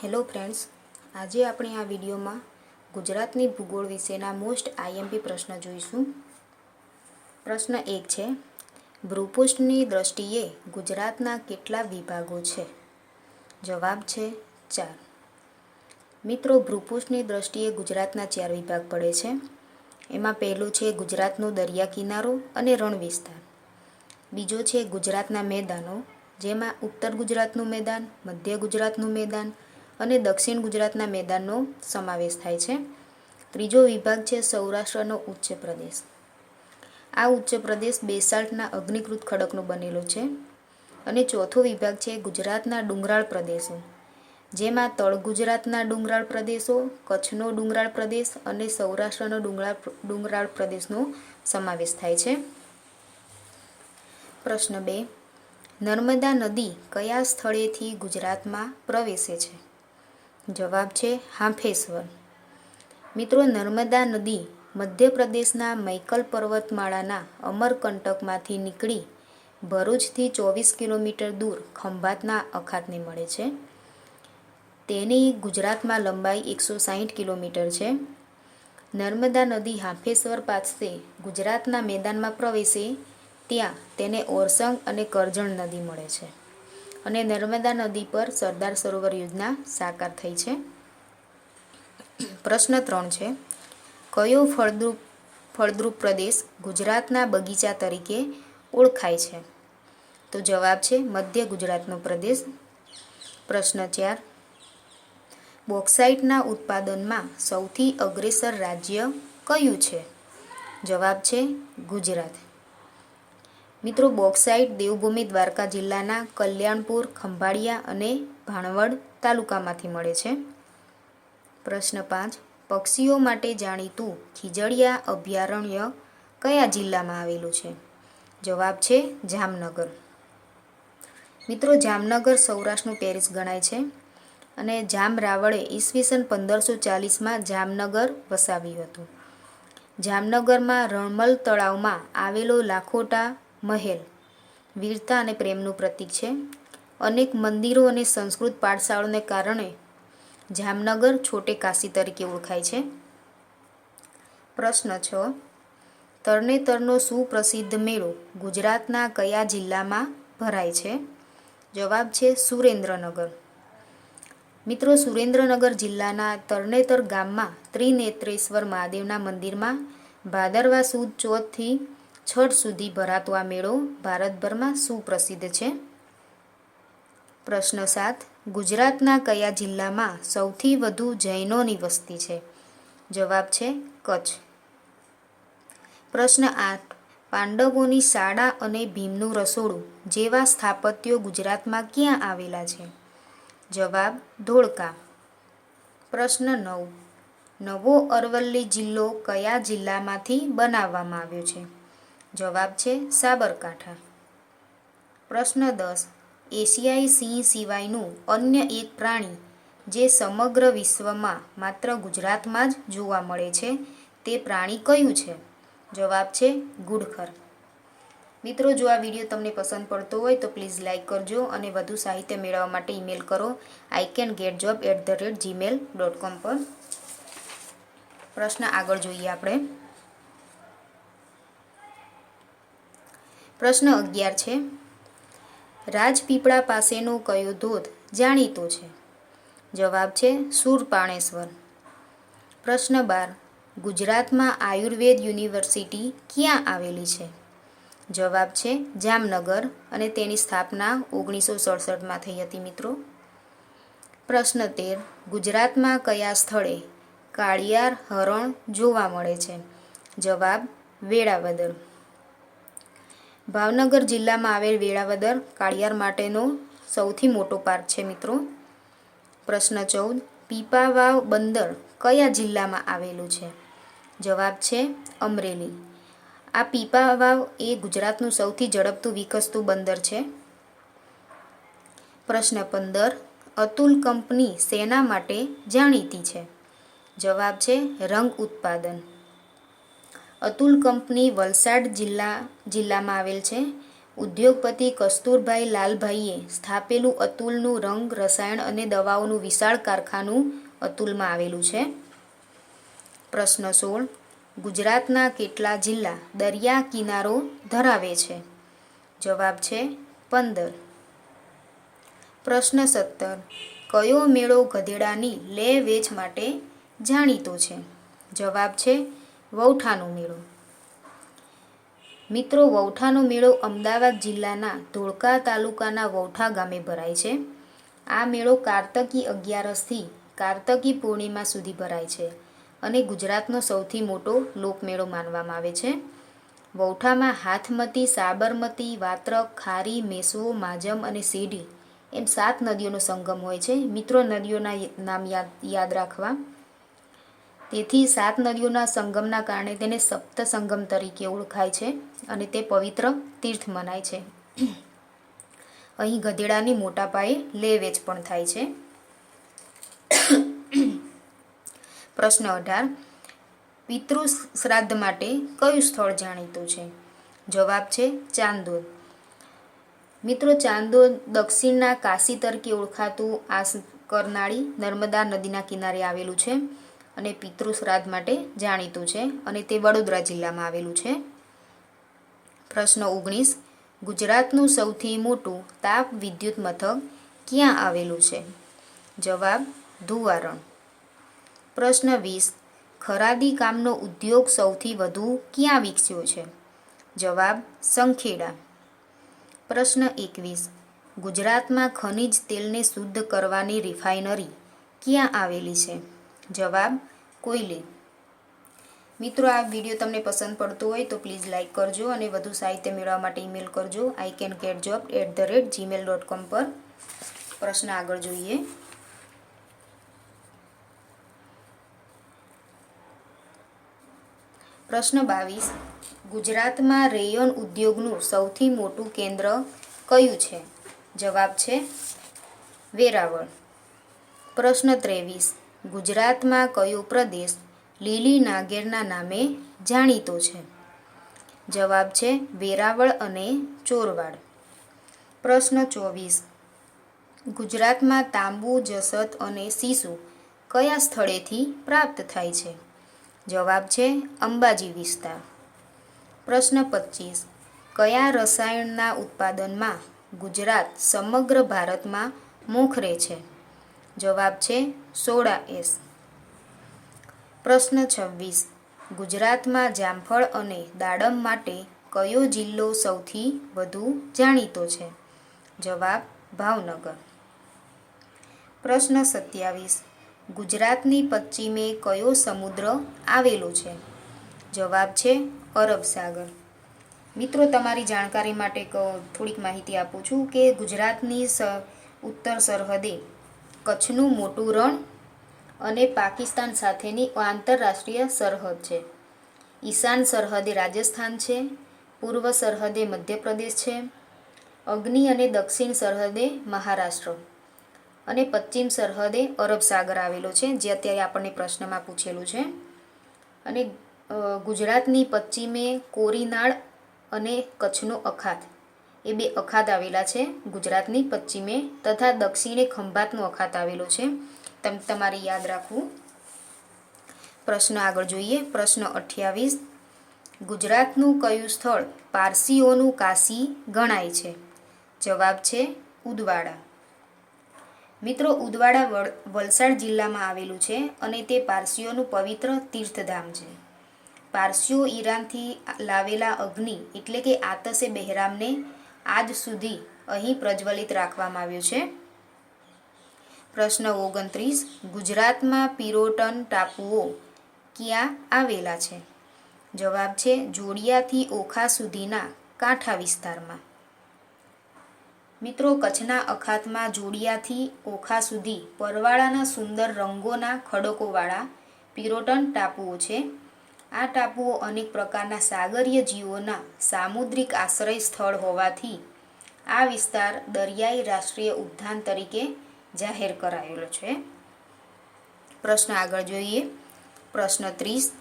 Hello friends, આજે આપણે આ વિડીયોમાં ગુજરાતની ભૂગોળ વિશેના મોસ્ટ આઈએમપી પ્રશ્ન જોઈશું. પ્રશ્ન 1 છે, ભૂપૃષ્ઠની દ્રષ્ટિએ ગુજરાતના કેટલા વિભાગો છે? જવાબ છે 4. મિત્રો, ભૂપૃષ્ઠની દ્રષ્ટિએ ગુજરાતના 4 વિભાગ પડે છે. એમાં પહેલું છે ગુજરાતનો દરિયા કિનારો અને રણ વિસ્તાર. બીજો છે ગુજરાતના મેદાનો, જેમાં ઉત્તર ગુજરાતનું મેદાન, મધ્ય ગુજરાતનું મેદાન અને દક્ષિણ ગુજરાતના મેદાનનો સમાવેશ થાય છે. ત્રીજો વિભાગ છે સૌરાષ્ટ્રનો ઉચ્ચ પ્રદેશ. આ ઉચ્ચ પ્રદેશ બેસાલ્ટના અગ્નિકૃત ખડકનો બનેલો છે. અને ચોથો વિભાગ છે ગુજરાતના ડુંગરાળ પ્રદેશો, જેમાં તળ ગુજરાતના ડુંગરાળ પ્રદેશો, કચ્છનો ડુંગરાળ પ્રદેશ અને સૌરાષ્ટ્રનો ડુંગરાળ પ્રદેશનો સમાવેશ થાય છે. પ્રશ્ન 2, નર્મદા નદી કયા સ્થળેથી ગુજરાતમાં પ્રવેશે છે? જવાબ છે હાંફેશ્વર. મિત્રો, નર્મદા નદી મધ્યપ્રદેશના મૈકલ પર્વતમાળાના અમરકંટકમાંથી નીકળી ભરૂચથી 24 કિલોમીટર દૂર ખંભાતના અખાતને મળે છે. તેની ગુજરાતમાં લંબાઈ 160 કિલોમીટર છે. નર્મદા નદી હાંફેશ્વર પાસે ગુજરાતના મેદાનમાં પ્રવેશે ત્યાં તેને ઓરસંગ અને કરજણ નદી મળે છે. અને નર્મદા નદી પર સરદાર સરોવર યોજના સાકાર થઈ છે. પ્રશ્ન 3 છે, કયો ફળદ્રુપ પ્રદેશ ગુજરાતના બગીચા તરીકે ઓળખાય છે? તો જવાબ છે મધ્ય ગુજરાતનો પ્રદેશ. પ્રશ્ન 4, બોક્સાઇટના ઉત્પાદનમાં સૌથી અગ્રેસર રાજ્ય કયું છે? જવાબ છે ગુજરાત. મિત્રો, બોક્સાઇટ દેવભૂમિ દ્વારકા જિલ્લાના કલ્યાણપુર, ખંભાળિયા અને ભાણવડ તાલુકામાંથી મળે છે. પ્રશ્ન 5, પક્ષીઓ માટે જાણીતું ખીજડીયા અભયારણ્ય કયા જિલ્લામાં આવેલું છે? જવાબ છે જામનગર. મિત્રો, જામનગર સૌરાષ્ટ્રનું પેરિસ ગણાય છે. અને જામ રાવળે ઈસવીસન 1540માં જામનગર વસાવ્યું હતું. જામનગરમાં રણમલ તળાવમાં આવેલો લાખોટા મહેલ વીરતા અને પ્રેમનું પ્રતીક છે. અનેક મંદિરો અને સંસ્કૃત પાઠશાળાઓને કારણે જામનગર છોટે કાશી તરીકે ઓળખાય છે. પ્રશ્ન 6, તરણેતરનો સુપ્રસિદ્ધ મેળો ગુજરાતના કયા જિલ્લામાં ભરાય છે? જવાબ છે સુરેન્દ્રનગર. મિત્રો, સુરેન્દ્રનગર જિલ્લાના તરણેતર ગામમાં ત્રિનેત્રેશ્વર મહાદેવના મંદિરમાં ભાદરવા સુદ ચોથથી છઠ સુધી ભરાતો આ મેળો ભારતભરમાં સુપ્રસિદ્ધ છે. પ્રશ્ન 7, ગુજરાતના કયા જિલ્લામાં સૌથી વધુ જૈનોની વસ્તી છે? જવાબ છે કચ્છ. પ્રશ્ન 8, પાંડવોની શાળા અને ભીમનું રસોડું જેવા સ્થાપત્યો ગુજરાતમાં ક્યાં આવેલા છે? જવાબ ધોળકા. પ્રશ્ન 9, નવો અરવલ્લી જિલ્લો કયા જિલ્લામાંથી બનાવવામાં આવ્યો છે? જવાબ છે સાબરકાંઠા. પ્રશ્ન 10, એશિયાઈ સિંહ સિવાયનું અન્ય એક પ્રાણી જે સમગ્ર વિશ્વમાં માત્ર ગુજરાતમાં જ જોવા મળે છે તે પ્રાણી કયું છે? જવાબ છે ઘુડખર. મિત્રો, જો આ વિડીયો તમને પસંદ પડતો હોય તો પ્લીઝ લાઇક કરજો અને વધુ સાહિત્ય મેળવવા માટે ઈમેલ કરો icangetjob@gmail.com પર. પ્રશ્ન આગળ જોઈએ આપણે. પ્રશ્ન 11 છે, રાજપીપળા પાસેનો કયો ધોધ જાણીતો છે? જવાબ છે શૂરપાણેશ્વર. પ્રશ્ન 12, ગુજરાતમાં આયુર્વેદ યુનિવર્સિટી ક્યાં આવેલી છે? જવાબ છે જામનગર અને તેની સ્થાપના 1967માં થઈ હતી. મિત્રો, પ્રશ્ન 13, ગુજરાતમાં કયા સ્થળે કાળિયાર હરણ જોવા મળે છે? જવાબ વેળાવદર. ભાવનગર જિલ્લામાં આવેલ વેળાવદર કાળિયાર માટેનો સૌથી મોટો પાર્ક છે. મિત્રો, પ્રશ્ન 14, પીપાવાવ બંદર કયા જિલ્લામાં આવેલું છે? જવાબ છે અમરેલી. આ પીપાવાવ એ ગુજરાતનું સૌથી ઝડપથી વિકસતું બંદર છે. પ્રશ્ન 15, અતુલ કંપની શેના માટે જાણીતી છે? જવાબ છે રંગ ઉત્પાદન. અતુલ કંપની વલસાડ જિલ્લામાં આવેલ છે. ઉદ્યોગપતિ કસ્તુરભાઈ લાલભાઈએ સ્થાપેલું અતુલનું રંગ, રસાયણ અને દવાઓનું વિશાળ કારખાનું અતુલમાં આવેલું છે? પ્રશ્ન 16. ગુજરાતના કેટલા જિલ્લા દરિયા કિનારો ધરાવે છે? જવાબ છે 15. પ્રશ્ન 17. કયો મેળો ગધેડાની લે વેચ માટે જાણીતો છે? જવાબ છે વૌઠાનો મેળો. મિત્રો, વૌઠાનો મેળો અમદાવાદ જિલ્લાના ધોળકા તાલુકાના વૌઠા ગામે ભરાય છે. આ મેળો કાર્તકી 11થી કાર્તકી પૂર્ણિમા સુધી ભરાય છે અને ગુજરાતનો સૌથી મોટો લોકમેળો માનવામાં આવે છે. વૌઠામાં હાથમતી, સાબરમતી, વાત્રક, ખારી, મેસવો, માજમ અને સેઢી એમ 7 નદીઓનો સંગમ હોય છે. મિત્રો, નદીઓના નામ યાદ રાખવા. તેથી 7 નદીઓના સંગમના કારણે તેને સપ્ત સંગમ તરીકે ઓળખાય છે અને તે પવિત્ર તીર્થ મનાય છે. અહીં ગધેડાની મોટા પાયે લે વેચ પણ થાય છે. પ્રશ્ન 18. પિતૃ શ્રાદ્ધ માટે કયું સ્થળ જાણીતું છે? જવાબ છે ચાંદોદ. મિત્રો, ચાંદોદ દક્ષિણના કાશી તરીકે ઓળખાતું આ કરનાળી નર્મદા નદીના કિનારે આવેલું છે અને પિતૃ શ્રાદ્ધ માટે જાણીતું છે અને તે વડોદરા જિલ્લામાં આવેલું છે. પ્રશ્ન 19. ગુજરાતનું સૌથી મોટું તાપ વિદ્યુત મથક ક્યાં આવેલું છે? જવાબ ધુવારણ. પ્રશ્ન 20. ખરાદી કામનો ઉદ્યોગ સૌથી વધુ ક્યાં વિકસ્યો છે? જવાબ સંખેડા. પ્રશ્ન 21. ગુજરાતમાં ખનિજ તેલને શુદ્ધ કરવાની રિફાઇનરી ક્યાં આવેલી છે? જવાબ કોયલે. મિત્રો, આ વિડીયો તમને પસંદ પડતો હોય તો પ્લીઝ લાઇક કરજો અને વધુ સાહિત્ય મેળવવા માટે ઈમેલ કરજો icangetjob@gmail.com પર. પ્રશ્ન આગળ જોઈએ. પ્રશ્ન 22. ગુજરાતમાં રેયોન ઉદ્યોગનું સૌથી મોટું કેન્દ્ર કયું છે? જવાબ છે વેરાવળ. પ્રશ્ન 23. ગુજરાતમાં કયો પ્રદેશ લીલી નાગેરના નામે જાણીતો છે? જવાબ છે વેરાવળ અને ચોરવાડ. પ્રશ્ન 24. ગુજરાતમાં તાંબુ, જસત અને સીસું કયા સ્થળેથી પ્રાપ્ત થાય છે? જવાબ છે અંબાજી વિસ્તાર. પ્રશ્ન 25. કયા રસાયણના ઉત્પાદનમાં ગુજરાત સમગ્ર ભારતમાં મોખરે છે? જવાબ છે સોડા એસ. પ્રશ્ન 26. ગુજરાતમાં જામફળ અને દાડમ માટે કયો જિલ્લો સૌથી વધુ જાણીતો છે? જવાબ ભાવનગર. પ્રશ્ન 27. ગુજરાતની પશ્ચિમે કયો સમુદ્ર આવેલો છે? જવાબ છે અરબ સાગર. મિત્રો, તમારી જાણકારી માટે થોડીક માહિતી આપું છું કે ગુજરાતની ઉત્તર સરહદે કચ્છનું મોટું રણ અને પાકિસ્તાન સાથેની આંતરરાષ્ટ્રીય સરહદ છે. ઈશાન સરહદે રાજસ્થાન છે, પૂર્વ સરહદે મધ્યપ્રદેશ છે, અગ્નિ અને દક્ષિણ સરહદે મહારાષ્ટ્ર અને પશ્ચિમ સરહદે અરબ સાગર આવેલો છે, જે અત્યારે આપણને પ્રશ્નમાં પૂછેલું છે. અને ગુજરાતની પશ્ચિમે કોરીનાળ અને કચ્છનો અખાત એ 2 અખાત આવેલા છે ગુજરાતની પશ્ચિમે, તથા દક્ષિણે ખંભાતનો અખાત આવેલો છે. તમારે યાદ રાખવું. પ્રશ્ન આગળ જોઈએ. પ્રશ્ન 28. ગુજરાતનું કયું સ્થળ પારસીઓનું કાશી ગણાય છે? જવાબ છે ઉદવાડા. મિત્રો, ઉદવાડા વલસાડ જિલ્લામાં આવેલું છે અને તે પારસીઓનું પવિત્ર તીર્થધામ છે. પારસીઓ ઈરાનથી લાવેલા અગ્નિ એટલે કે આતશે બહેરામને આજ સુધી અહીં પ્રજ્વલિત રાખવામાં આવ્યો છે. પ્રશ્ન 29. ગુજરાતમાં પિરોટન ટાપુઓ ક્યાં આવેલા છે? જવાબ છે જોડિયાથી ઓખા સુધીના કાંઠા વિસ્તારમાં. મિત્રો, કચ્છના અખાતમાં જોડિયાથી ઓખા સુધી પરવાળાના સુંદર રંગોના ખડકોવાળા પિરોટન ટાપુઓ છે. આ ટાપુઓ અનેક પ્રકારના સાગરીય જીવોના સામુદ્રિક આશ્રય સ્થળ હોવાથી આ વિસ્તાર દરિયાઈ રાષ્ટ્રીય ઉદ્યાન તરીકે જાહેર કરાયેલો છે. પ્રશ્ન આગળ જોઈએ. પ્રશ્ન 30.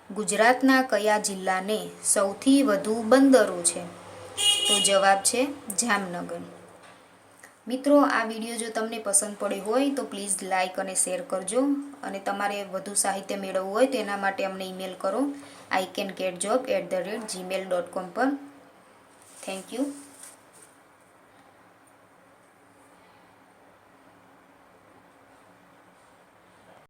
ગુજરાતના કયા જિલ્લાને સૌથી વધુ બંદરો છે? તો જવાબ છે જામનગર. મિત્રો, આ વિડીયો જો તમને પસંદ પડ્યો હોય તો પ્લીઝ લાઇક અને શેર કરજો. અને તમારે વધુ સાહિત્ય મેળવવું હોય તો એના માટે અમને ઈમેલ કરો iCanGetJob@gmail.com પર. Thank you.